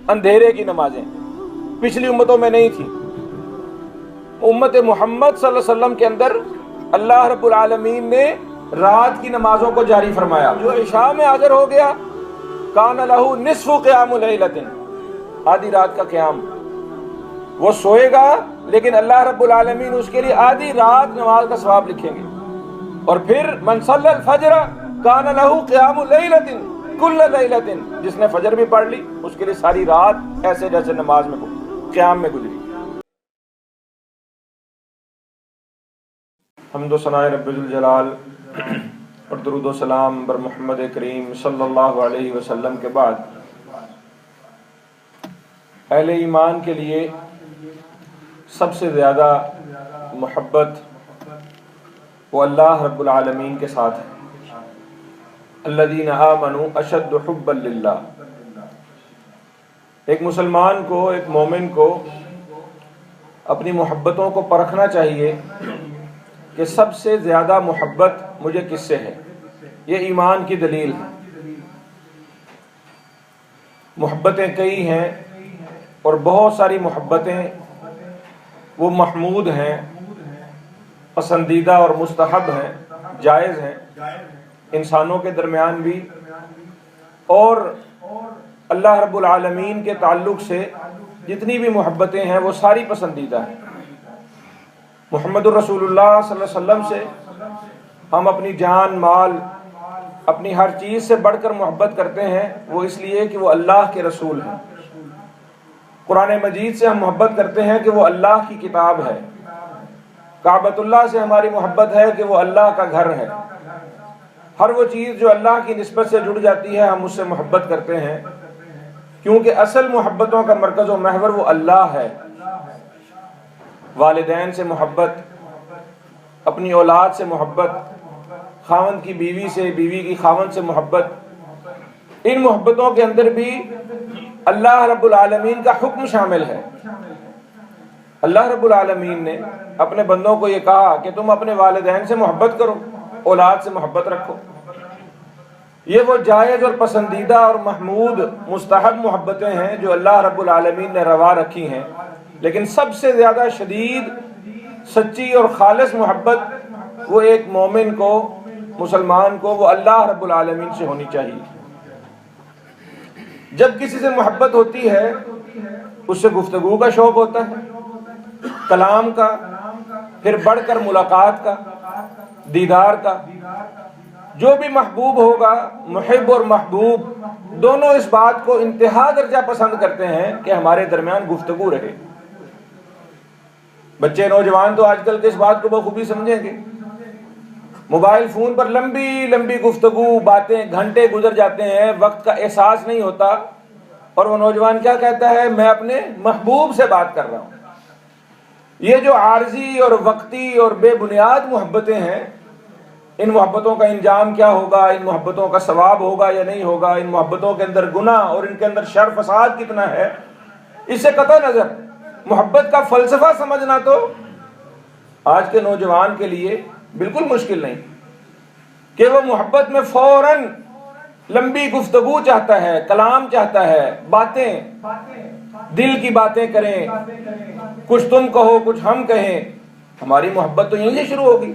اندھیرے کی نمازیں پچھلی امتوں میں نہیں تھیں. امت محمد صلی اللہ علیہ وسلم کے اندر اللہ رب العالمین نے رات کی نمازوں کو جاری فرمایا. جو عشاء میں حاضر ہو گیا کان لہ نصف قیام لیلۃ، آدھی رات کا قیام. وہ سوئے گا لیکن اللہ رب العالمین اس کے لیے آدھی رات نماز کا ثواب لکھیں گے. اور پھر من صلی الفجر کان لہ قیام لیلۃ کل لیلۃ، جس نے فجر بھی پڑھ لی اس کے لیے ساری رات ایسے جیسے نماز میں قیام میں گزری. حمد و ثناء رب الجلال اور درود و سلام بر محمد کریم صلی اللہ علیہ وسلم کے بعد، اہل ایمان کے لیے سب سے زیادہ محبت وہ اللہ رب العالمین کے ساتھ ہے. الذین آمنوا اشد حبا للہ. ایک مسلمان کو، ایک مومن کو اپنی محبتوں کو پرکھنا چاہیے کہ سب سے زیادہ محبت مجھے کس سے ہے. یہ ایمان کی دلیل ہے. محبتیں کئی ہیں اور بہت ساری محبتیں وہ محمود ہیں، پسندیدہ اور مستحب ہیں، جائز ہیں انسانوں کے درمیان بھی، اور اللہ رب العالمین کے تعلق سے جتنی بھی محبتیں ہیں وہ ساری پسندیدہ ہیں. محمد الرسول اللہ صلی اللہ علیہ وسلم سے ہم اپنی جان، مال، اپنی ہر چیز سے بڑھ کر محبت کرتے ہیں. وہ اس لیے کہ وہ اللہ کے رسول ہیں. قرآن مجید سے ہم محبت کرتے ہیں کہ وہ اللہ کی کتاب ہے. کعبۃ اللہ سے ہماری محبت ہے کہ وہ اللہ کا گھر ہے. ہر وہ چیز جو اللہ کی نسبت سے جڑ جاتی ہے ہم اس سے محبت کرتے ہیں، کیونکہ اصل محبتوں کا مرکز و محور وہ اللہ ہے. والدین سے محبت، اپنی اولاد سے محبت، خاوند کی بیوی سے، بیوی کی خاوند سے محبت، ان محبتوں کے اندر بھی اللہ رب العالمین کا حکم شامل ہے. اللہ رب العالمین نے اپنے بندوں کو یہ کہا کہ تم اپنے والدین سے محبت کرو، اولاد سے محبت رکھو. یہ وہ جائز اور پسندیدہ اور محمود مستحب محبتیں ہیں جو اللہ رب العالمین نے روا رکھی ہیں. لیکن سب سے زیادہ شدید، سچی اور خالص محبت وہ ایک مومن کو، مسلمان کو، وہ اللہ رب العالمین سے ہونی چاہیے. جب کسی سے محبت ہوتی ہے اس سے گفتگو کا شوق ہوتا ہے، کلام کا، پھر بڑھ کر ملاقات کا، دیدار کا. جو بھی محبوب ہوگا، محب اور محبوب دونوں اس بات کو انتہا درجہ پسند کرتے ہیں کہ ہمارے درمیان گفتگو رہے. بچے، نوجوان تو آج کل کے اس بات کو بخوبی سمجھیں گے. موبائل فون پر لمبی لمبی گفتگو، باتیں، گھنٹے گزر جاتے ہیں، وقت کا احساس نہیں ہوتا، اور وہ نوجوان کیا کہتا ہے؟ میں اپنے محبوب سے بات کر رہا ہوں. یہ جو عارضی اور وقتی اور بے بنیاد محبتیں ہیں، ان محبتوں کا انجام کیا ہوگا، ان محبتوں کا ثواب ہوگا یا نہیں ہوگا، ان محبتوں کے اندر گناہ اور ان کے اندر شر فساد کتنا ہے، اس سے قطع نظر محبت کا فلسفہ سمجھنا تو آج کے نوجوان کے لیے بالکل مشکل نہیں کہ وہ محبت میں فوراً لمبی گفتگو چاہتا ہے، کلام چاہتا ہے، باتیں، دل کی باتیں کریں، کچھ تم کہو کچھ ہم کہیں. ہماری محبت تو یہیں سے شروع ہوگی،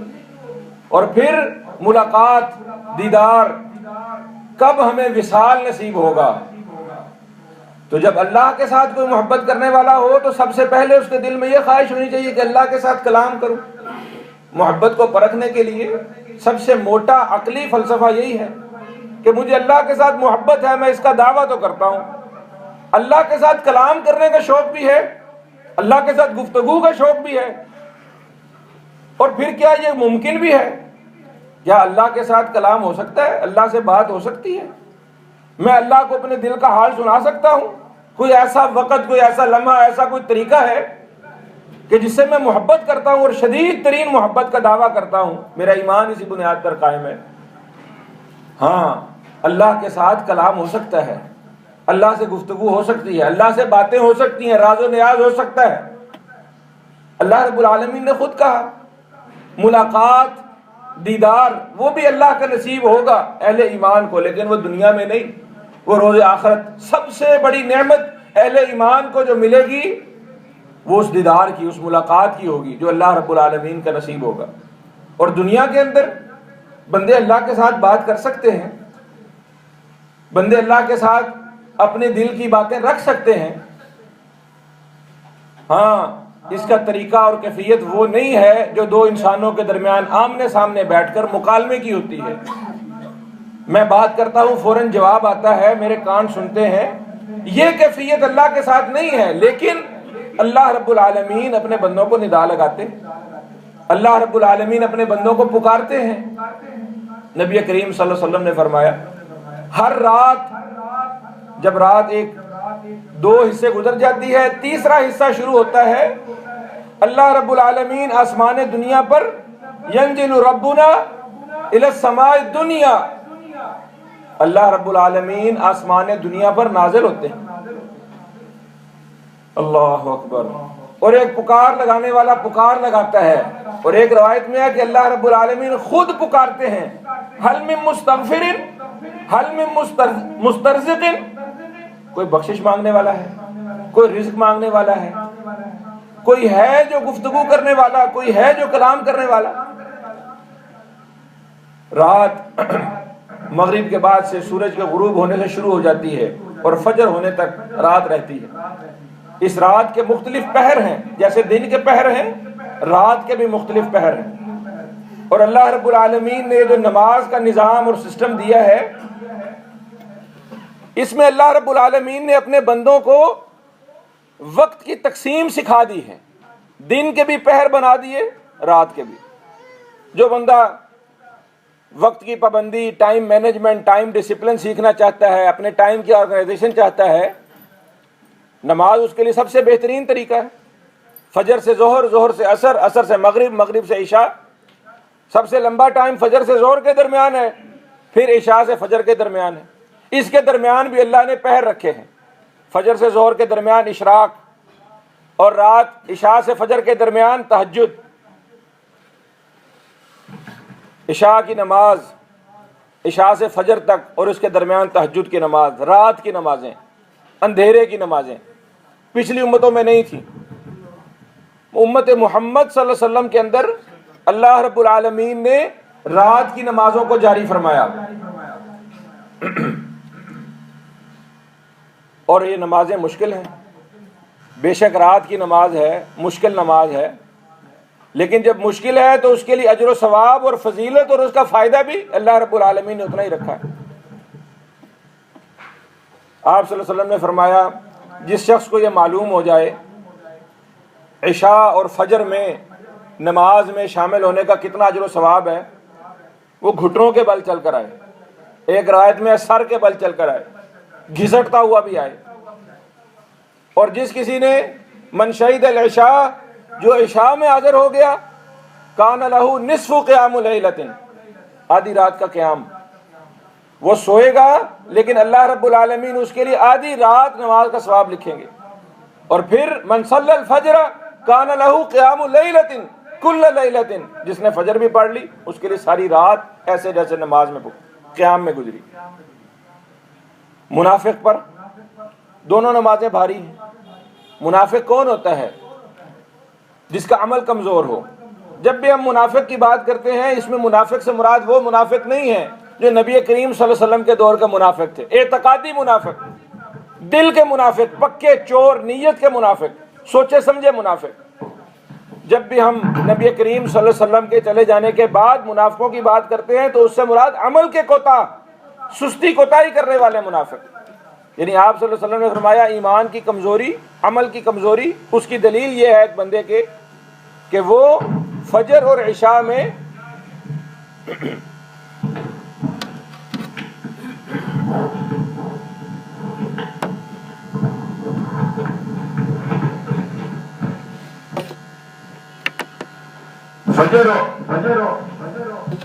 اور پھر ملاقات، دیدار، کب ہمیں وصال نصیب ہوگا. تو جب اللہ کے ساتھ کوئی محبت کرنے والا ہو تو سب سے پہلے اس کے دل میں یہ خواہش ہونی چاہیے کہ اللہ کے ساتھ کلام کروں. محبت کو پرکھنے کے لیے سب سے موٹا عقلی فلسفہ یہی ہے کہ مجھے اللہ کے ساتھ محبت ہے، میں اس کا دعویٰ تو کرتا ہوں، اللہ کے ساتھ کلام کرنے کا شوق بھی ہے، اللہ کے ساتھ گفتگو کا شوق بھی ہے. اور پھر کیا یہ ممکن بھی ہے؟ کیا اللہ کے ساتھ کلام ہو سکتا ہے؟ اللہ سے بات ہو سکتی ہے؟ میں اللہ کو اپنے دل کا حال سنا سکتا ہوں؟ کوئی ایسا وقت، کوئی ایسا لمحہ، ایسا کوئی طریقہ ہے کہ جس سے میں محبت کرتا ہوں اور شدید ترین محبت کا دعویٰ کرتا ہوں؟ میرا ایمان اسی بنیاد پر قائم ہے. ہاں، اللہ کے ساتھ کلام ہو سکتا ہے، اللہ سے گفتگو ہو سکتی ہے، اللہ سے باتیں ہو سکتی ہیں، راز و نیاز ہو سکتا ہے. اللہ رب العالمین نے خود کہا ملاقات، دیدار وہ بھی اللہ کا نصیب ہوگا اہل ایمان کو، لیکن وہ دنیا میں نہیں، وہ روز آخرت. سب سے بڑی نعمت اہل ایمان کو جو ملے گی وہ اس دیدار کی، اس ملاقات کی ہوگی جو اللہ رب العالمین کا نصیب ہوگا۔ اور دنیا کے اندر بندے اللہ کے ساتھ بات کر سکتے ہیں، بندے اللہ کے ساتھ اپنے دل کی باتیں رکھ سکتے ہیں، ہاں اس کا طریقہ اور کیفیت وہ نہیں ہے جو دو انسانوں کے درمیان آمنے سامنے بیٹھ کر مکالمے کی ہوتی ہے۔ میں بات کرتا ہوں، فوراً جواب آتا ہے، میرے کان سنتے ہیں، یہ کیفیت اللہ کے ساتھ نہیں ہے۔ لیکن اللہ رب العالمین اپنے بندوں کو ندا لگاتے ہیں، اللہ رب العالمین اپنے بندوں کو پکارتے ہیں۔ نبی کریم صلی اللہ علیہ وسلم نے فرمایا، ہر رات جب رات ایک دو حصے گزر جاتی ہے، تیسرا حصہ شروع ہوتا ہے، اللہ رب العالمین آسمان دنیا پر ینزل ربنا الی السماء الدنیا، اللہ رب العالمین آسمان دنیا پر نازل ہوتے ہیں۔ اللہ اکبر۔ اور ایک پکار لگانے والا پکار لگاتا ہے، اور ایک روایت میں ہے کہ اللہ رب العالمین خود پکارتے ہیں، حل من مستغفر حل من مسترزق، کوئی بخشش مانگنے والا ہے، کوئی رزق مانگنے والا ہے، کوئی ہے جو گفتگو کرنے والا، کوئی ہے جو کلام کرنے والا۔ رات مغرب کے بعد سے سورج کے غروب ہونے سے شروع ہو جاتی ہے اور فجر ہونے تک رات رہتی ہے۔ اس رات کے مختلف پہر ہیں، جیسے دن کے پہر ہیں، رات کے بھی مختلف پہر ہیں۔ اور اللہ رب العالمین نے جو نماز کا نظام اور سسٹم دیا ہے، اس میں اللہ رب العالمین نے اپنے بندوں کو وقت کی تقسیم سکھا دی ہے، دن کے بھی پہر بنا دیے، رات کے بھی۔ جو بندہ وقت کی پابندی، ٹائم مینجمنٹ، ٹائم ڈسپلن سیکھنا چاہتا ہے، اپنے ٹائم کی آرگنائزیشن چاہتا ہے، نماز اس کے لیے سب سے بہترین طریقہ ہے۔ فجر سے ظہر، ظہر سے عصر، عصر سے مغرب، مغرب سے عشاء۔ سب سے لمبا ٹائم فجر سے ظہر کے درمیان ہے، پھر عشاء سے فجر کے درمیان ہے۔ اس کے درمیان بھی اللہ نے پہر رکھے ہیں، فجر سے ظہر کے درمیان اشراق، اور رات عشاء سے فجر کے درمیان تہجد۔ عشاء کی نماز عشاء سے فجر تک، اور اس کے درمیان تہجد کی نماز، رات کی نمازیں، اندھیرے کی نمازیں پچھلی امتوں میں نہیں تھی۔ امت محمد صلی اللہ علیہ وسلم کے اندر اللہ رب العالمین نے رات کی نمازوں کو جاری فرمایا، اور یہ نمازیں مشکل ہیں، بے شک رات کی نماز ہے، مشکل نماز ہے، لیکن جب مشکل ہے تو اس کے لیے اجر و ثواب اور فضیلت اور اس کا فائدہ بھی اللہ رب العالمین نے اتنا ہی رکھا ہے۔ آپ صلی اللہ علیہ وسلم نے فرمایا، جس شخص کو یہ معلوم ہو جائے عشاء اور فجر میں نماز میں شامل ہونے کا کتنا اجر و ثواب ہے، وہ گھٹنوں کے بل چل کر آئے، ایک روایت میں سر کے بل چل کر آئے، گھسٹتا ہوا بھی آئے۔ اور جس کسی نے من شہد العشاء، جو عشاء میں حاضر ہو گیا، کان لہ نصف قیام لیلۃ، آدھی رات کا قیام، وہ سوئے گا لیکن اللہ رب العالمین اس کے لیے آدھی رات نماز کا ثواب لکھیں گے۔ اور پھر من صلی الفجر کان لہ قیام لیلۃ کل لیلۃ، جس نے فجر بھی پڑھ لی اس کے لیے ساری رات ایسے جیسے نماز میں قیام میں گزری۔ منافق پر دونوں نمازیں بھاری ہیں۔ منافق کون ہوتا ہے؟ جس کا عمل کمزور ہو۔ جب بھی ہم منافق کی بات کرتے ہیں، اس میں منافق سے مراد وہ منافق نہیں ہے جو نبی کریم صلی اللہ علیہ وسلم کے دور کے منافق تھے، اعتقادی منافق، دل کے منافق، پکے چور، نیت کے منافق، سوچے سمجھے منافق۔ جب بھی ہم نبی کریم صلی اللہ علیہ وسلم کے چلے جانے کے بعد منافقوں کی بات کرتے ہیں تو اس سے مراد عمل کے کوتاہ، سستی کوتاہی کرنے والے منافق۔ یعنی آپ صلی اللہ علیہ وسلم نے فرمایا، ایمان کی کمزوری، عمل کی کمزوری، اس کی دلیل یہ ہے ایک بندے کے کہ وہ فجر اور عشاء میں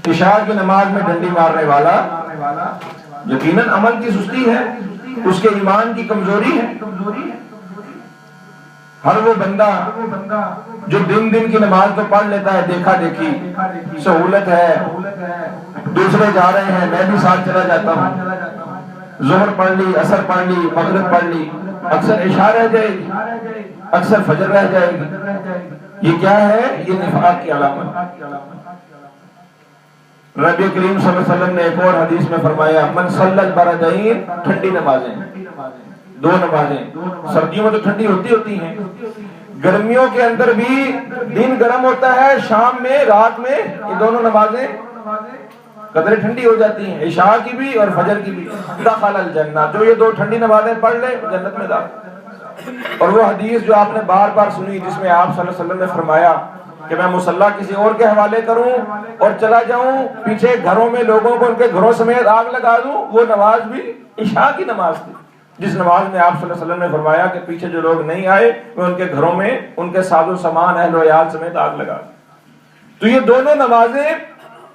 عشاء کی نماز میں ڈنڈی مارنے والا یقیناً عمل کی سستی ہے، اس کے ایمان کی کمزوری ہے۔ ہر وہ بندہ جو دن کی نماز تو پڑھ لیتا ہے، دیکھا دیکھی، سہولت ہے، دوسرے جا رہے ہیں میں بھی ساتھ چلا جاتا ہوں، ظہر پڑھ لی، عصر پڑھ لی، مغرب پڑھ لی، اکثر عشاء رہ جائے گی، اکثر فجر رہ جائے گی. یہ کیا ہے؟ یہ نفاق کی علامت. نبی کریم صلی اللہ علیہ وسلم نے ایک اور حدیث میں فرمایا من صلی البردین، ٹھنڈی نمازیں، دو نمازیں. سردیوں میں تو ٹھنڈی ہوتی ہیں، گرمیوں کے اندر بھی دن گرم ہوتا ہے، شام میں رات میں یہ دونوں نمازیں قدرے ٹھنڈی ہو جاتی ہیں، عشاء کی بھی اور فجر کی بھی. دخل الجنہ، جو یہ دو ٹھنڈی نمازیں پڑھ لے جنت میں داخل. اور وہ حدیث جو آپ نے بار بار سنی جس میں آپ صلی اللہ علیہ وسلم نے فرمایا کہ میں مصلی کسی اور کے حوالے کروں اور چلا جاؤں پیچھے گھروں میں لوگوں کو ان کے گھروں سمیت آگ لگا دوں، وہ نماز بھی عشاء کی نماز تھی، جس نماز میں آپ صلی اللہ علیہ وسلم نے فرمایا کہ پیچھے جو لوگ نہیں آئے میں ان کے گھروں میں ان کے ساز و سامان اہل و عیال سمیت آگ لگا دوں. تو یہ دونوں نمازیں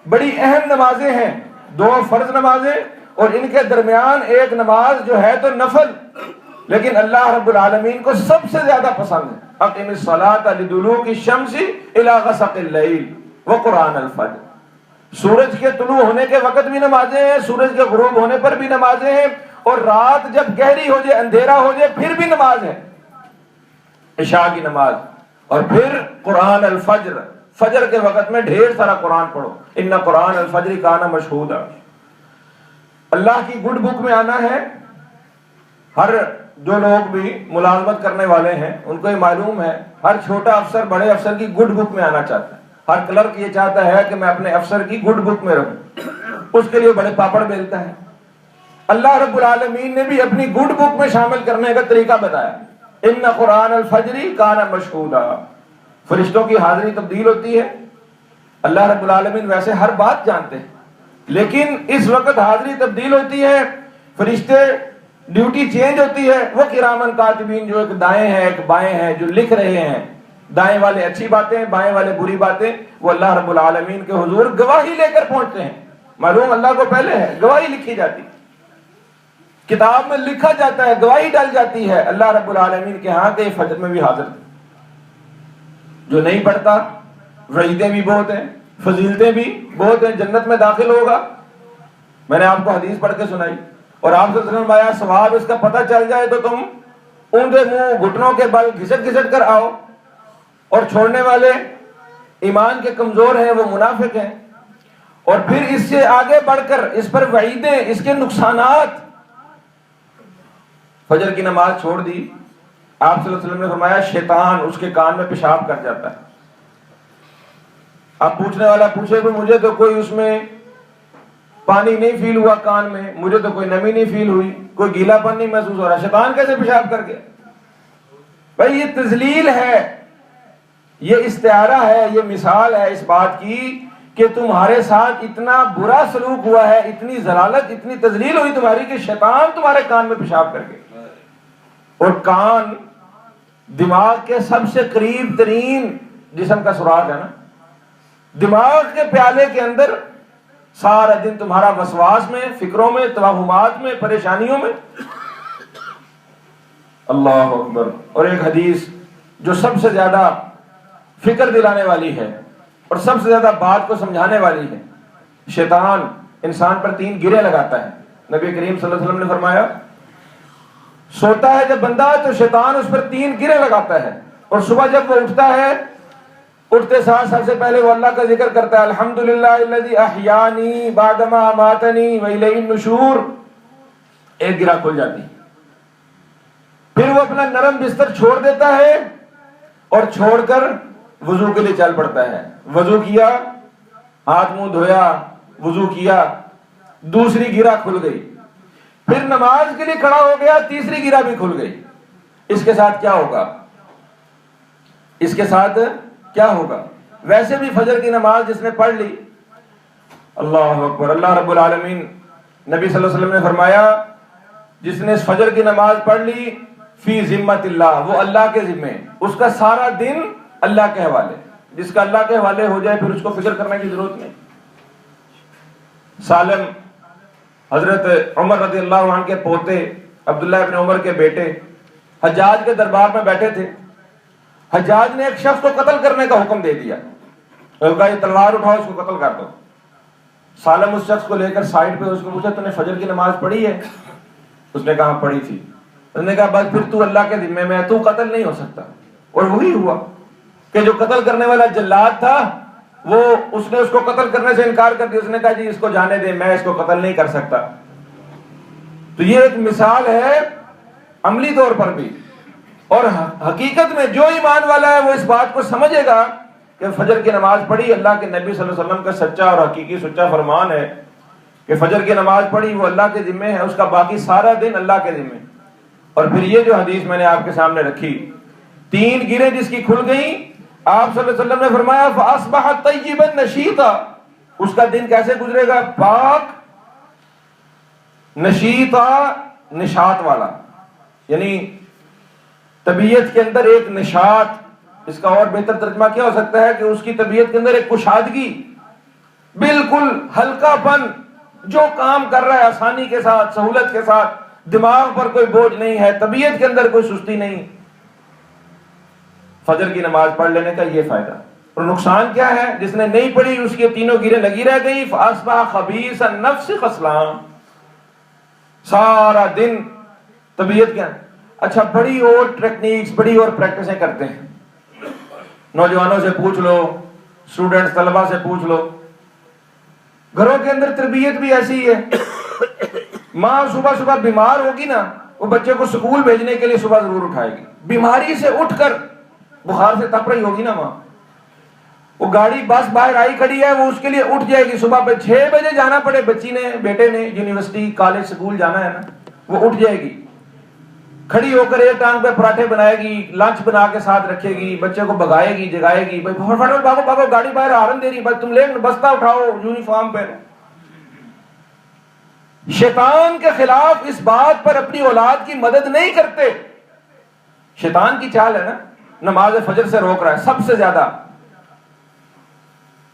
بڑی اہم نمازیں ہیں، دو فرض نمازیں، اور ان کے درمیان ایک نماز جو ہے تو نفل لیکن اللہ رب العالمین کو سب سے زیادہ پسند ہے. اقم الصلاۃ لدلوک الشمس الی غسق اللیل وقرآن الفجر. سورج کے طلوع ہونے کے وقت بھی نمازیں ہیں، سورج کے غروب ہونے پر بھی نمازیں ہیں، اور رات جب گہری ہو جائے اندھیرا ہو جائے پھر بھی نماز ہے، عشاء کی نماز. اور پھر قرآن الفجر، فجر کے وقت میں ڈھیر سارا قرآن پڑھو. ان قرآن الفجر کان مشہودا. اللہ کی گڈ بک میں آنا ہے. ہر جو لوگ بھی ملازمت کرنے والے ہیں ان کو یہ معلوم ہے، ہر چھوٹا افسر بڑے افسر کی گڈ بک میں آنا چاہتا ہے. ہر کلرک یہ چاہتا ہے کہ میں اپنے افسر کی گڈ بک میں رہوں، اس کے لیے بڑے پاپڑ بیلتا ہے. اللہ رب العالمین نے بھی اپنی گڈ بک میں شامل کرنے کا طریقہ بتایا. ان قرآن الفجر کان مشہودا. فرشتوں کی حاضری تبدیل ہوتی ہے. اللہ رب العالمین ویسے ہر بات جانتے ہیں لیکن اس وقت حاضری تبدیل ہوتی ہے، فرشتے ڈیوٹی چینج ہوتی ہے. وہ کرامن کاتبین جو ایک دائیں ہیں ایک بائیں ہیں جو لکھ رہے ہیں، دائیں والے اچھی باتیں بائیں والے بری باتیں، وہ اللہ رب العالمین کے حضور گواہی لے کر پہنچتے ہیں. معلوم اللہ کو پہلے ہے، گواہی لکھی جاتی، کتاب میں لکھا جاتا ہے، گواہی ڈال جاتی ہے اللہ رب العالمین کے ہاں کہ فجر میں بھی حاضر تھے. جو نہیں پڑھتا وعیدیں بھی بہت ہیں، فضیلتیں بھی بہت ہیں، جنت میں داخل ہوگا. میں نے آپ کو حدیث پڑھ کے سنائی اور آپ سے فرمایا ثواب اس کا پتہ چل جائے تو تم اونڈے منہ گھٹنوں کے بل گھسٹ گھسٹ کر آؤ، اور چھوڑنے والے ایمان کے کمزور ہیں وہ منافق ہیں. اور پھر اس سے آگے بڑھ کر اس پر وعیدیں، اس کے نقصانات. فجر کی نماز چھوڑ دی، آپ صلی اللہ علیہ وسلم نے فرمایا شیطان اس کے کان میں پیشاب کر جاتا ہے. اب پوچھنے والا پوچھے کہ مجھے تو کوئی اس میں پانی نہیں فیل ہوا، کان میں مجھے تو کوئی نمی نہیں فیل ہوئی، کوئی گیلا پن نہیں محسوس ہو رہا، شیطان کیسے پیشاب کر گیا؟ بھائی یہ تذلیل ہے، یہ استعارہ ہے، یہ مثال ہے اس بات کی کہ تمہارے ساتھ اتنا برا سلوک ہوا ہے، اتنی ضلالت، اتنی تذلیل ہوئی تمہاری کہ شیطان تمہارے کان میں پیشاب کر گیا. اور کان دماغ کے سب سے قریب ترین جسم کا سوراخ ہے نا. دماغ کے پیالے کے اندر سارا دن تمہارا وسواس میں، فکروں میں، توہمات میں، پریشانیوں میں. اللہ اکبر. اور ایک حدیث جو سب سے زیادہ فکر دلانے والی ہے اور سب سے زیادہ بات کو سمجھانے والی ہے. شیطان انسان پر 3 گرے لگاتا ہے. نبی کریم صلی اللہ علیہ وسلم نے فرمایا سوتا ہے جب بندہ تو شیطان اس پر 3 گرے لگاتا ہے، اور صبح جب وہ اٹھتا ہے اٹھتے ساتھ سب سے پہلے وہ اللہ کا ذکر کرتا ہے الحمدللہ الذی احیانی بعدما اماتنی والیہ النشور. ایک گرہ کھل جاتی. پھر وہ اپنا نرم بستر چھوڑ دیتا ہے اور چھوڑ کر وضو کے لیے چل پڑتا ہے. وضو کیا، ہاتھ منہ دھویا، وضو کیا، دوسری گرہ کھل گئی. پھر نماز کے لیے کھڑا ہو گیا، تیسری گرہ بھی کھل گئی. اس کے ساتھ کیا ہوگا؟ اس کے ساتھ کیا ہوگا؟ ویسے بھی فجر کی نماز جس نے پڑھ لی، اللہ اکبر، اللہ رب العالمین نبی صلی اللہ علیہ وسلم نے فرمایا جس نے فجر کی نماز پڑھ لی فی ذمت اللہ، وہ اللہ کے ذمے، اس کا سارا دن اللہ کے حوالے. جس کا اللہ کے حوالے ہو جائے پھر اس کو فکر کرنے کی ضرورت نہیں. سالم حضرت عمر رضی اللہ عنہ کے پوتے، عبداللہ ابن عمر کے بیٹے، حجاج کے دربار میں بیٹھے تھے. حجاج نے ایک شخص کو قتل کرنے کا حکم دے دیا، کہا یہ تلوار اٹھاؤ اس کو قتل کر دو. سالم اس شخص کو لے کر سائڈ پہ اس کو پوچھا تو نے فجر کی نماز پڑھی ہے؟ اس نے کہا پڑھی تھی. انہوں نے کہا بس پھر تو اللہ کے ذمے میں ہے، تو قتل نہیں ہو سکتا. اور وہی ہوا کہ جو قتل کرنے والا جلاد تھا وہ اس نے اس کو قتل کرنے سے انکار کر دیا. اس نے کہا جی اس کو جانے دیں، میں اس کو قتل نہیں کر سکتا. تو یہ ایک مثال ہے عملی طور پر بھی. اور حقیقت میں جو ایمان والا ہے وہ اس بات کو سمجھے گا کہ فجر کی نماز پڑھی اللہ کے نبی صلی اللہ علیہ وسلم کا سچا اور حقیقی سچا فرمان ہے کہ فجر کی نماز پڑھی وہ اللہ کے ذمے ہے، اس کا باقی سارا دن اللہ کے ذمے. اور پھر یہ جو حدیث میں نے آپ کے سامنے رکھی، 3 گریں جس کی کھل گئیں، آپ صلی اللہ علیہ وسلم نے فرمایا فاصبح طیبا نشیطا، اس کا دن کیسے گزرے گا؟ پاک، نشیطا، نشاط والا، یعنی طبیعت کے اندر ایک نشاط. اس کا اور بہتر ترجمہ کیا ہو سکتا ہے کہ اس کی طبیعت کے اندر ایک کشادگی، بالکل ہلکا پن، جو کام کر رہا ہے آسانی کے ساتھ، سہولت کے ساتھ، دماغ پر کوئی بوجھ نہیں ہے، طبیعت کے اندر کوئی سستی نہیں. فجر کی نماز پڑھ لینے کا یہ فائدہ. اور نقصان کیا ہے؟ جس نے نہیں پڑھی اس کے تینوں گیریں لگی رہ گئی. فاصبح خبیث النفس خسلان، سارا دن طبیعت کیا. اچھا بڑی اور ٹیکنیکس، بڑی اور پریکٹسیں کرتے ہیں. نوجوانوں سے پوچھ لو، اسٹوڈنٹس طلبہ سے پوچھ لو، گھروں کے اندر تربیت بھی ایسی ہے. ماں صبح صبح بیمار ہوگی نا، وہ بچے کو سکول بھیجنے کے لیے صبح ضرور اٹھائے گی. بیماری سے اٹھ کر بخار سے تپ رہی ہوگی نا ماں، وہ گاڑی بس باہر آئی کھڑی ہے، وہ اس کے لیے اٹھ جائے گی. صبح پہ 6 بجے جانا پڑے، بچی نے، بیٹے نے یونیورسٹی کالج سکول جانا ہے نا، وہ اٹھ جائے گی، کھڑی ہو کر ایک ٹانگ پہ پراٹھے بنائے گی، لنچ بنا کے ساتھ رکھے گی، بچے کو بھگائے گی، جگائے گی، فٹافٹ بھاگو بھاگو، گاڑی باہر ہارن دے رہی، بس تم لے بستہ اٹھاؤ، یونیفارم پہنو. شیطان کے خلاف اس بات پر اپنی اولاد کی مدد نہیں کرتے. شیطان کی چال ہے نا، نماز فجر سے روک رہا ہے سب سے زیادہ.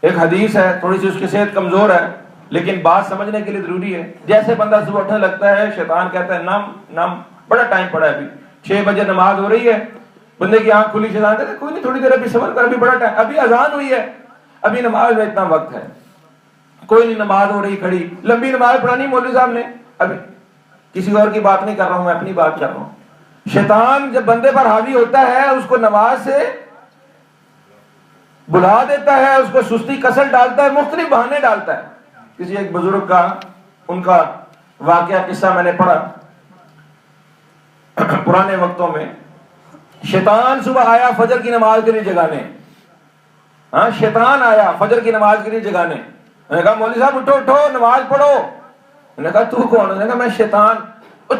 ایک حدیث ہے، تھوڑی سی اس کی صحت کمزور ہے لیکن بات سمجھنے کے لیے ضروری ہے. جیسے بندہ صبح اٹھنے لگتا ہے، شیطان کہتا ہے نام نام، بڑا ٹائم پڑا ہے، ابھی 6 بجے نماز ہو رہی ہے، بندے کی آنکھ کھلی، شیطان کہتا ہے کوئی نہیں، تھوڑی دیر ابھی صبر کر، ابھی بڑا ٹائم، ابھی اذان ہوئی ہے، ابھی نماز میں اتنا وقت ہے. کوئی نہیں، نماز ہو رہی کھڑی، لمبی نماز پڑھانی مولوی صاحب نے. ابھی کسی اور کی بات نہیں کر رہا ہوں، میں اپنی بات کر رہا ہوں. شیطان جب بندے پر حاوی ہوتا ہے اس کو نماز سے بلا دیتا ہے، اس کو سستی کسل ڈالتا ہے، مختلف بہانے ڈالتا ہے. کسی ایک بزرگ کا، ان کا واقعہ قصہ میں نے پڑھا پرانے وقتوں میں. شیطان صبح آیا فجر کی نماز کے لیے جگانے. ہاں، شیطان آیا فجر کی نماز کے لیے جگانے. میں نے کہا مولوی صاحب اٹھو اٹھو نماز پڑھو. میں نے کہا تو کون؟ میں نے کہا میں شیطان.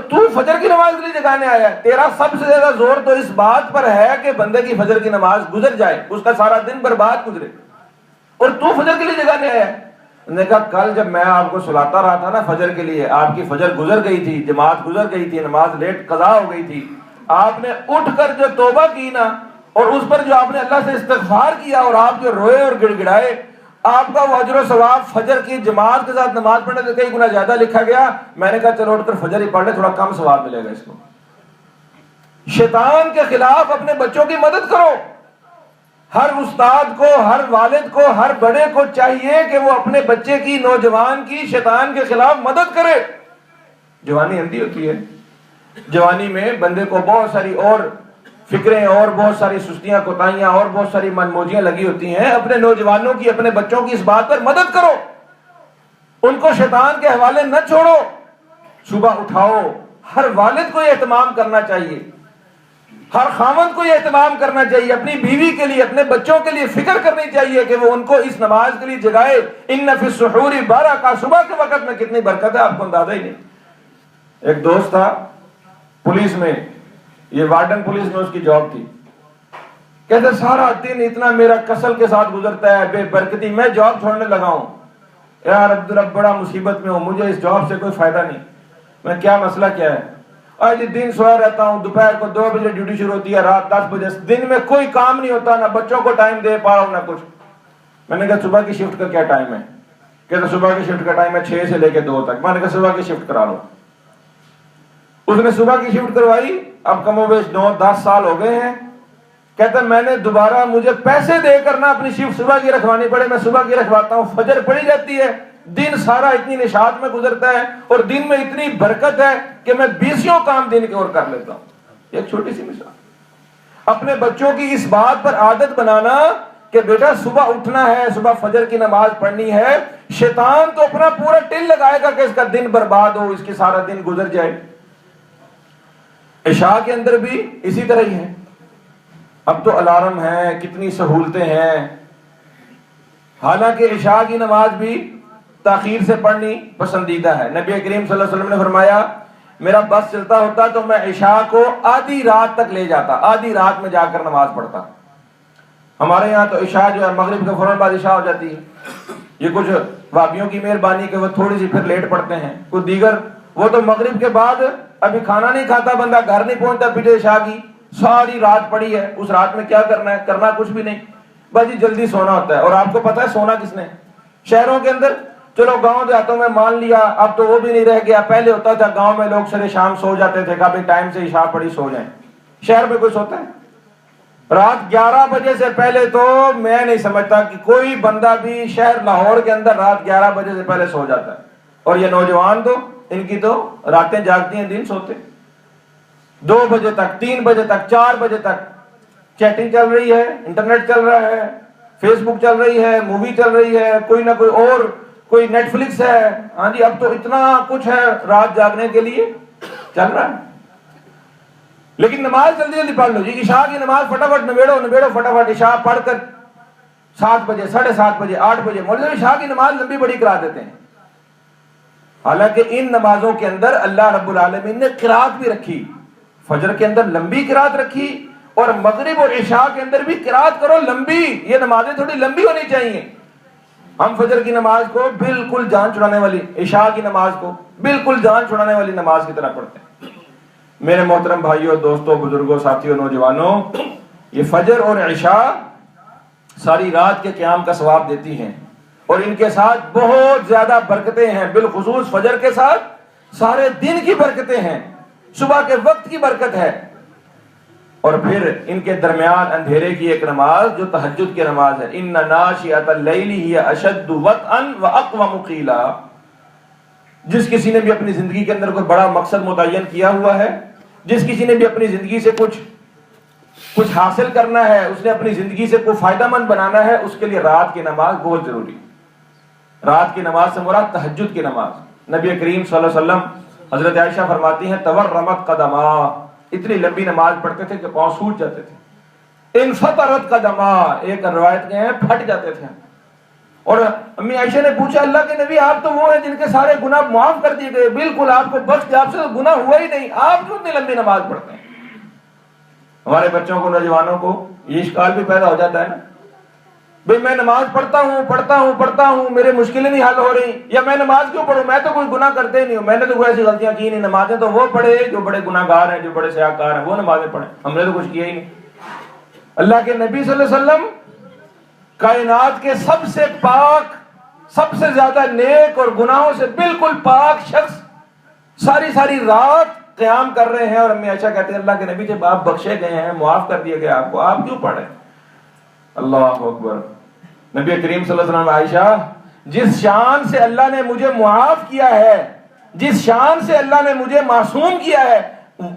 تو فجر کی نماز کے لیے جگانے آیا ہے؟ تیرا سب سے زیادہ زور تو اس بات پر ہے کہ بندے کی فجر کی نماز گزر جائے، اس کا سارا دن برباد گزرے، اور تو فجر کے لیے جگانے آیا ہے. نے کہا کل جب میں آپ کو سلاتا رہا تھا نا فجر کے لیے، آپ کی فجر گزر گئی تھی، جماعت گزر گئی تھی، نماز لیٹ قضا ہو گئی تھی، آپ نے اٹھ کر جو توبہ کی نا، اور اس پر جو آپ نے اللہ سے استغفار کیا، اور آپ جو روئے اور گڑ گڑائے، آپ کا وہ اجر و ثواب فجر کی جماعت کے ساتھ نماز پڑھنے سے کئی گنا زیادہ لکھا گیا. میں نے کہا چلو اٹھ کر فجر ہی پڑھ لے، تھوڑا کم ثواب ملے گا اس کو. شیطان کے خلاف اپنے بچوں کی مدد کرو. ہر استاد کو، ہر والد کو، ہر بڑے کو چاہیے کہ وہ اپنے بچے کی، نوجوان کی شیطان کے خلاف مدد کرے. جوانی اندھی ہوتی ہے، جوانی میں بندے کو بہت ساری اور فکریں اور بہت ساری سستیاں، کوتاہیاں اور بہت ساری منموجیاں لگی ہوتی ہیں. اپنے نوجوانوں کی، اپنے بچوں کی اس بات پر مدد کرو، ان کو شیطان کے حوالے نہ چھوڑو. صبح اٹھاؤ. ہر والد کو یہ اہتمام کرنا چاہیے، ہر خاوند کو یہ اہتمام کرنا چاہیے، اپنی بیوی کے لیے، اپنے بچوں کے لیے فکر کرنی چاہیے کہ وہ ان کو اس نماز کے لیے جگائے. ان فی السحور برکہ، صبح کے وقت میں کتنی برکت ہے آپ کو اندازہ ہی نہیں. ایک دوست تھا پولیس میں، یہ وارڈن پولیس میں اس کی جاب تھی. کہتے سارا دن اتنا میرا کسل کے ساتھ گزرتا ہے، بے برکتی، میں جاب چھوڑنے لگا ہوں. یار عبدالرب بڑا مصیبت میں ہوں، مجھے اس جاب سے کوئی فائدہ نہیں. میں کیا مسئلہ کیا ہے؟ آج دن سویا رہتا ہوں، دوپہر کو 2 بجے ڈیوٹی شروع ہوتی ہے، رات 10 بجے، دن میں کوئی کام نہیں ہوتا، نہ بچوں کو ٹائم دے پا رہا ہوں نہ کچھ. میں نے کہا صبح کی شفٹ کا کیا ٹائم ہے؟ کہتے صبح کی شفٹ کا ٹائم ہے 6 سے لے کے 2 تک. میں نے کہا صبح کی شفٹ کرا لو. اس نے صبح کی شفٹ کروائی. اب کم و بیش 9-10 سال ہو گئے ہیں. کہتا میں نے دوبارہ، مجھے پیسے دے کر نہ اپنی شفٹ صبح کی رکھوانی پڑے، میں صبح کی رکھواتا ہوں. فجر پڑی جاتی ہے، دن سارا اتنی نشاط میں گزرتا ہے اور دن میں اتنی برکت ہے کہ میں 20 کام دن کے اور کر لیتا ہوں. ایک چھوٹی سی مثال. اپنے بچوں کی اس بات پر عادت بنانا کہ بیٹا صبح اٹھنا ہے, صبح فجر کی نماز پڑھنی ہے. شیطان تو اپنا پورا ٹل لگائے گا کہ اس کا دن برباد ہو, اس کی سارا دن گزر جائے. عشاء کے اندر بھی اسی طرح ہی ہے. اب تو الارم ہے, کتنی سہولتیں ہیں, حالانکہ عشاء کی نماز بھی تاخیر سے پڑھنی پسندیدہ ہے. نبی کریم صلی اللہ علیہ وسلم نے فرمایا میرا بس چلتا ہوتا تو میں عشاء کو آدھی رات تک لے جاتا, آدھی رات میں جا کر نماز پڑھتا. ہمارے یہاں تو عشاء جو ہے مغرب کے فوراً بعد عشاء ہو جاتی ہے. یہ کچھ وابیوں کی مہربانی کہ وہ تھوڑی سی پھر لیٹ پڑھتے ہیں, کچھ دیگر وہ تو مغرب کے بعد ابھی کھانا نہیں کھاتا بندہ, گھر نہیں پہنچتا, پیچھے عشاء کی ساری رات پڑی ہے. اس رات میں کیا کرنا ہے, کرنا کچھ بھی نہیں, بس جی جلدی سونا ہوتا ہے. اور آپ کو پتا ہے سونا کس نے, شہروں کے اندر چلو گاؤں دیہاتوں میں مان لیا, اب تو وہ بھی نہیں رہ گیا. پہلے ہوتا تھا گاؤں میں لوگ سرے شام سو جاتے تھے, کہا ٹائم سے عشاء پڑی سو جائیں. شہر میں کوئی سوتا ہے؟ رات 11 بجے سے پہلے تو میں نہیں سمجھتا کہ کوئی بندہ بھی شہر لاہور کے اندر رات 11 بجے سے پہلے سو جاتا ہے. اور یہ نوجوان تو ان کی تو راتیں جاگتی ہیں, دن سوتے. 2 بجے تک, 3 بجے تک, 4 بجے تک چیٹنگ چل رہی ہے, انٹرنیٹ چل رہا ہے, فیس بک چل رہی ہے, مووی چل رہی ہے, کوئی نہ کوئی اور, کوئی نیٹ فلکس ہے. ہاں جی, اب تو اتنا کچھ ہے رات جاگنے کے لیے چل رہا ہے. لیکن نماز جلدی جلدی پڑھ لو جی. عشاء کی نماز فٹافٹ نبیڑو فٹافٹ. عشاء پڑھ کر 7 بجے, 7:30 بجے, 8 بجے مولوی عشاء کی نماز لمبی بڑی کرا دیتے ہیں. حالانکہ ان نمازوں کے اندر اللہ رب العالمین نے قرات بھی رکھی. فجر کے اندر لمبی قرات رکھی, اور مغرب اور عشاء کے اندر بھی قرات کرو لمبی. یہ نمازیں تھوڑی لمبی ہونی چاہیے. ہم فجر کی نماز کو بالکل جان چھڑانے والی, عشاء کی نماز کو بالکل جان چھڑانے والی نماز کی طرح پڑھتے ہیں. میرے محترم بھائیوں, دوستوں, بزرگوں, ساتھیوں, نوجوانوں, یہ فجر اور عشاء ساری رات کے قیام کا ثواب دیتی ہیں, اور ان کے ساتھ بہت زیادہ برکتیں ہیں. بالخصوص فجر کے ساتھ سارے دن کی برکتیں ہیں, صبح کے وقت کی برکت ہے. اور پھر ان کے درمیان اندھیرے کی ایک نماز جو تہجد کی نماز ہے. ان ناشئۃ اللیل ہی اشد وطئا واقوم قیلا. جس کسی نے بھی اپنی زندگی کے اندر کوئی بڑا مقصد متعین کیا ہوا ہے, جس کسی نے بھی اپنی زندگی سے کچھ حاصل کرنا ہے, اس نے اپنی زندگی سے کوئی فائدہ مند بنانا ہے, اس کے لیے رات کی نماز بہت ضروری. رات کی نماز سے مراد تہجد کی نماز. نبی کریم صلی اللہ علیہ وسلم حضرت عائشہ فرماتی ہیں تورمت قدما, اتنی لمبی نماز پڑھتے تھے کہ پاؤں سوج جاتے تھے. انفطرت قدما, ایک روایت کے ہیں پھٹ جاتے تھے. اور امی عائشہ نے پوچھا اللہ کے نبی آپ تو وہ ہیں جن کے سارے گناہ معاف کر دیے گئے, بالکل آپ کو بخش دیا, آپ سے تو گناہ ہوا ہی نہیں, آپ کیوں اتنی لمبی نماز پڑھتے ہیں؟ ہمارے بچوں کو, نوجوانوں کو یہ اشکال بھی پیدا ہو جاتا ہے نا, بھئی میں نماز پڑھتا ہوں میرے مشکلیں نہیں حل ہو رہی, یا میں نماز کیوں پڑھوں, میں تو کوئی گناہ کرتے ہی نہیں ہوں, میں نے تو کوئی ایسی غلطیاں کی نہیں. نمازیں تو وہ پڑھے جو بڑے گناہ گار ہیں, جو بڑے سیاہکار ہیں, وہ نمازیں پڑھیں, ہم نے تو کچھ کیا ہی نہیں. اللہ کے نبی صلی اللہ علیہ وسلم کائنات کے سب سے پاک, سب سے زیادہ نیک اور گناہوں سے بالکل پاک شخص ساری رات قیام کر رہے ہیں, اور امی عائشہ کہتے ہیں اللہ کے نبی جب آپ بخشے گئے ہیں, معاف کر دیے گئے آپ کو, آپ کیوں پڑھیں؟ اللہ اکبر. نبی کریم صلی اللہ علیہ وسلم, عائشہ جس شان سے اللہ نے مجھے معاف کیا ہے, جس شان سے اللہ نے مجھے معصوم کیا ہے,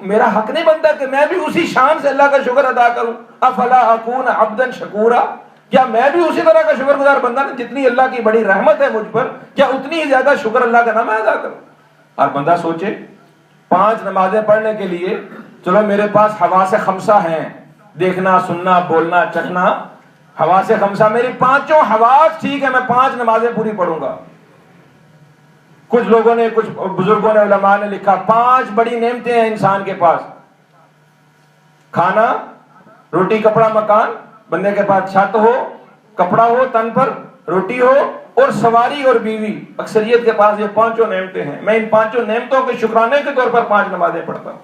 میرا حق نہیں بنتا کہ میں بھی اسی شان سے اللہ کا شکر ادا کروں. افلا اکون عبدا شکورا, کیا میں بھی اسی طرح کا شکر گزار بندہ نہیں؟ جتنی اللہ کی بڑی رحمت ہے مجھ پر, کیا اتنی ہی زیادہ شکر اللہ کا نام ادا کروں؟ اور بندہ سوچے 5 نمازیں پڑھنے کے لیے, چلو میرے پاس حواس خمسہ ہیں, دیکھنا, سننا, بولنا, چکھنا, حواس خمسہ, میری 5 حواس ٹھیک ہے, میں 5 نمازیں پوری پڑھوں گا. کچھ لوگوں نے, کچھ بزرگوں نے, علماء نے لکھا 5 بڑی نعمتیں ہیں انسان کے پاس, کھانا, روٹی, کپڑا, مکان, بندے کے پاس چھت ہو, کپڑا ہو تن پر, روٹی ہو, اور سواری اور بیوی. اکثریت کے پاس یہ 5 نعمتیں ہیں. میں ان 5 نعمتوں کے شکرانے کے طور پر 5 نمازیں پڑھتا ہوں.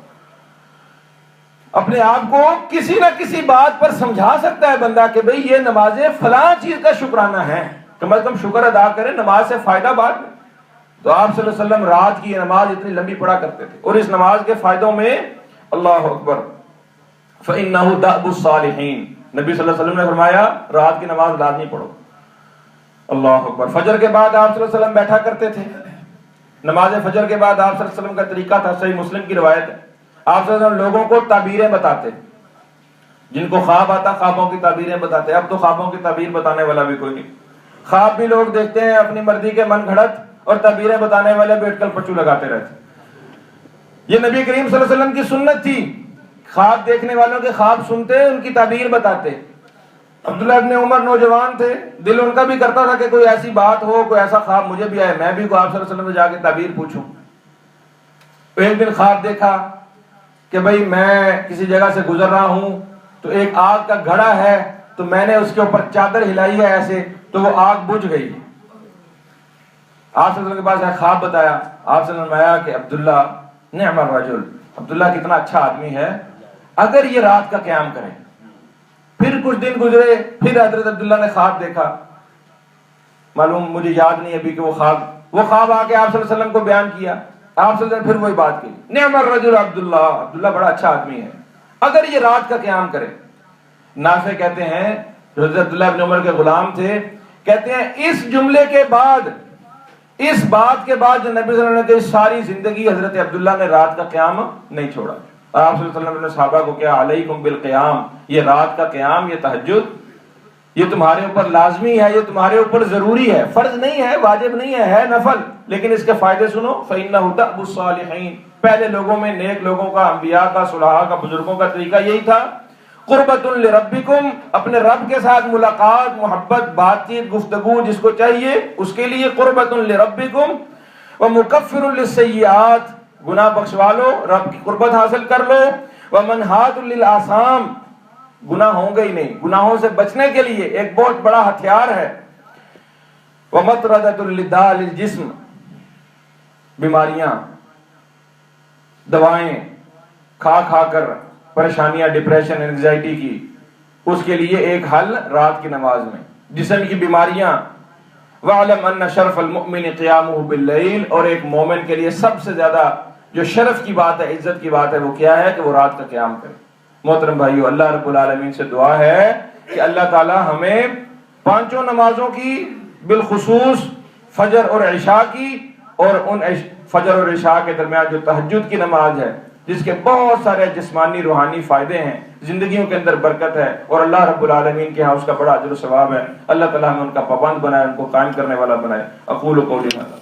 اپنے آپ کو کسی نہ کسی بات پر سمجھا سکتا ہے بندہ کہ بھئی یہ نمازیں فلاں چیز کا شکرانہ ہے, کم از کم شکر ادا کرے, نماز سے فائدہ بات نہیں. تو آپ صلی اللہ علیہ وسلم رات کی یہ نماز اتنی لمبی پڑھا کرتے تھے, اور اس نماز کے فائدوں میں اللہ اکبر فإنہ دأب الصالحین, نبی صلی اللہ علیہ وسلم نے فرمایا رات کی نماز لازمی پڑھو. اللہ اکبر. فجر کے بعد آپ صلی اللہ علیہ وسلم بیٹھا کرتے تھے. نماز فجر کے بعد آپ صلی اللہ علیہ وسلم کا طریقہ تھا, صحیح مسلم کی روایت ہے, آپ صلی اللہ علیہ وسلم لوگوں کو تعبیریں بتاتے, جن کو خواب آتا خوابوں کی تعبیریں بتاتے. اب تو خوابوں کی تعبیر بتانے والا بھی کوئی نہیں, خواب بھی لوگ دیکھتے ہیں اپنی مرضی کے من گھڑت, اور تعبیریں بتانے والے بیٹھ کر پچو لگاتے رہتے. یہ نبی کریم صلی اللہ علیہ وسلم کی سنت تھی, خواب دیکھنے والوں کے خواب سنتے, ان کی تعبیر بتاتے. عبداللہ ابن عمر نوجوان تھے, دل ان کا بھی کرتا تھا کہ کوئی ایسی بات ہو, کوئی ایسا خواب مجھے بھی آئے, میں بھی کو آپ صلی اللہ علیہ وسلم سے جا کے تعبیر پوچھوں. ایک دن خواب دیکھا کہ بھئی میں کسی جگہ سے گزر رہا ہوں, تو ایک آگ کا گھڑا ہے, تو میں نے اس کے اوپر چادر ہلائی ہے ایسے, تو وہ آگ بجھ گئی. آپ صلی اللہ علیہ وسلم کے پاس ایک خواب بتایا. آپ صلی اللہ علیہ وسلم آیا کہ عبداللہ نعم الرجل, عبداللہ کتنا اچھا آدمی ہے, اگر یہ رات کا قیام کرے. پھر کچھ دن گزرے, پھر حضرت عبداللہ نے خواب دیکھا, معلوم مجھے یاد نہیں ابھی کہ وہ خواب آ کے آپ صلی اللہ علیہ وسلم کو بیان کیا. آپ صلی اللہ علیہ وسلم پھر وہی بات کی, نعم الرجل عبداللہ, عبداللہ بڑا اچھا آدمی ہے اگر یہ رات کا قیام کرے. نافع کہتے ہیں, جو حضرت عبداللہ ابن عمر کے غلام تھے, کہتے ہیں اس جملے کے بعد, اس بات کے بعد جو نبی صلی اللہ علیہ وسلم نے ساری زندگی حضرت عبداللہ نے رات کا قیام نہیں چھوڑا. اور آپ صلی اللہ علیہ وسلم نے صحابہ کو کیا, علیکم بالقیام, یہ رات کا قیام, یہ تہجد, یہ تمہارے اوپر لازمی ہے, یہ تمہارے اوپر ضروری ہے, فرض نہیں ہے, واجب نہیں ہے نفل, لیکن اس کے فائدے سنو. فإنہ دأب الصالحین, پہلے لوگوں میں نیک لوگوں کا, انبیاء کا, صلحاء کا, بزرگوں کا طریقہ یہی تھا. قربۃ لربکم, اپنے رب کے ساتھ ملاقات, محبت, بات چیت, گفتگو جس کو چاہیے اس کے لیے. قربۃ لربکم ومکفر للسیئات, گناہ بخشوا لو, رب کی قربت حاصل کر لو. ومنہات للآثام, گناہ ہوں گے ہی نہیں, گناہوں سے بچنے کے لیے ایک بہت بڑا ہتھیار ہے. ومطردۃ للداء للجسم, بیماریاں, دوائیں کھا کر پریشانیاں, ڈپریشن, انگزائٹی کی, اس کے لیے ایک حل رات کی نماز میں. جسم کی بیماریاں, وَعْلَمْ أَنَّ شَرْفَ الْمُؤْمِنِ قِيَامُهُ بِاللَّيْلِ, اور ایک مومن کے لیے سب سے زیادہ جو شرف کی بات ہے, عزت کی بات ہے, وہ کیا ہے کہ وہ رات کا قیام کرے. محترم بھائیو, اللہ رب العالمین سے دعا ہے کہ اللہ تعالی ہمیں پانچوں نمازوں کی, بالخصوص فجر اور عشاء کی, اور ان فجر اور عشاء کے درمیان جو تہجد کی نماز ہے, جس کے بہت سارے جسمانی روحانی فائدے ہیں, زندگیوں کے اندر برکت ہے, اور اللہ رب العالمین کے ہاں اس کا بڑا اجر و ثواب ہے. اللہ تعالی ہمیں ان کا پابند بنائے, ان کو قائم کرنے والا بنائے. اقول قولی ھذا.